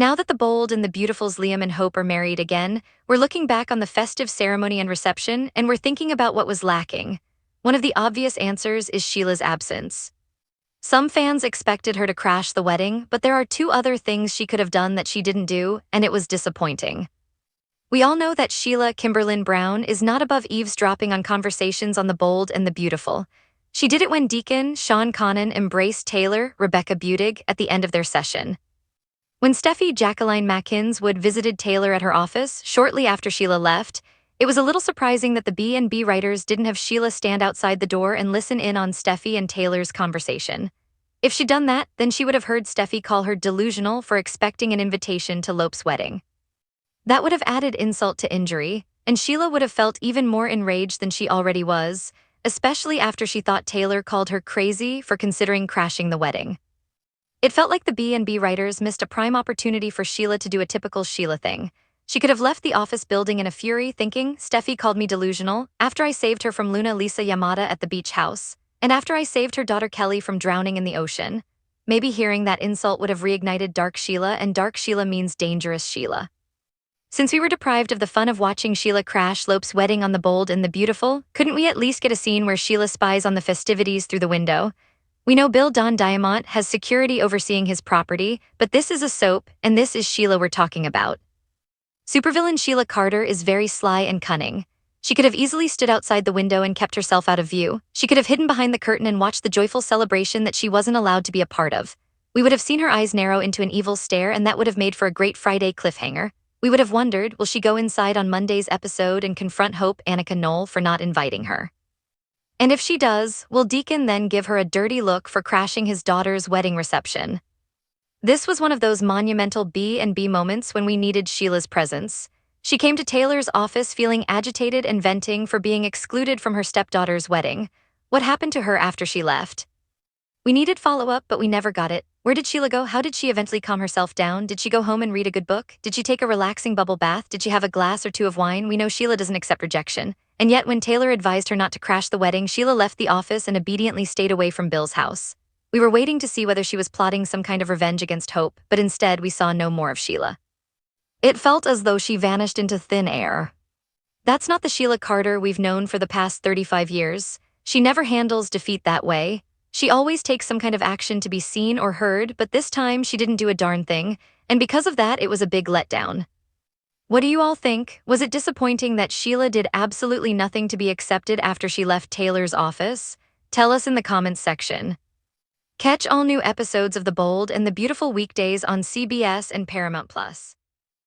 Now that the Bold and the Beautiful's Liam and Hope are married again, we're looking back on the festive ceremony and reception, and we're thinking about what was lacking. One of the obvious answers is Sheila's absence. Some fans expected her to crash the wedding, but there are two other things she could have done that she didn't do, and it was disappointing. We all know that Sheila Kimberlin Brown is not above eavesdropping on conversations on the Bold and the Beautiful. She did it when Deacon Sean Connon embraced Taylor Rebecca Budig at the end of their session. When Steffi Jacqueline Mackinswood visited Taylor at her office shortly after Sheila left, it was a little surprising that the B&B writers didn't have Sheila stand outside the door and listen in on Steffi and Taylor's conversation. If she'd done that, then she would have heard Steffi call her delusional for expecting an invitation to Lope's wedding. That would have added insult to injury, and Sheila would have felt even more enraged than she already was, especially after she thought Taylor called her crazy for considering crashing the wedding. It felt like the B&B writers missed a prime opportunity for Sheila to do a typical Sheila thing. She could have left the office building in a fury, thinking, Steffi called me delusional, after I saved her from Luna Lisa Yamada at the beach house, and after I saved her daughter Kelly from drowning in the ocean. Maybe hearing that insult would have reignited Dark Sheila, and Dark Sheila means dangerous Sheila. Since we were deprived of the fun of watching Sheila crash Lope's wedding on the Bold and the Beautiful, couldn't we at least get a scene where Sheila spies on the festivities through the window? We know Bill Don Diamont has security overseeing his property, but this is a soap, and this is Sheila we're talking about. Supervillain Sheila Carter is very sly and cunning. She could have easily stood outside the window and kept herself out of view. She could have hidden behind the curtain and watched the joyful celebration that she wasn't allowed to be a part of. We would have seen her eyes narrow into an evil stare, and that would have made for a great Friday cliffhanger. We would have wondered, will she go inside on Monday's episode and confront Hope Annika Knoll for not inviting her? And if she does, will Deacon then give her a dirty look for crashing his daughter's wedding reception? This was one of those monumental B&B moments when we needed Sheila's presence. She came to Taylor's office feeling agitated and venting for being excluded from her stepdaughter's wedding. What happened to her after she left? We needed follow-up, but we never got it. Where did Sheila go? How did she eventually calm herself down? Did she go home and read a good book? Did she take a relaxing bubble bath? Did she have a glass or two of wine? We know Sheila doesn't accept rejection. And yet when Taylor advised her not to crash the wedding, Sheila left the office and obediently stayed away from Bill's house. We were waiting to see whether she was plotting some kind of revenge against Hope, but instead we saw no more of Sheila. It felt as though she vanished into thin air. That's not the Sheila Carter we've known for the past 35 years. She never handles defeat that way. She always takes some kind of action to be seen or heard, but this time she didn't do a darn thing, and because of that it was a big letdown. What do you all think? Was it disappointing that Sheila did absolutely nothing to be accepted after she left Taylor's office? Tell us in the comments section. Catch all new episodes of The Bold and the Beautiful weekdays on CBS and Paramount+.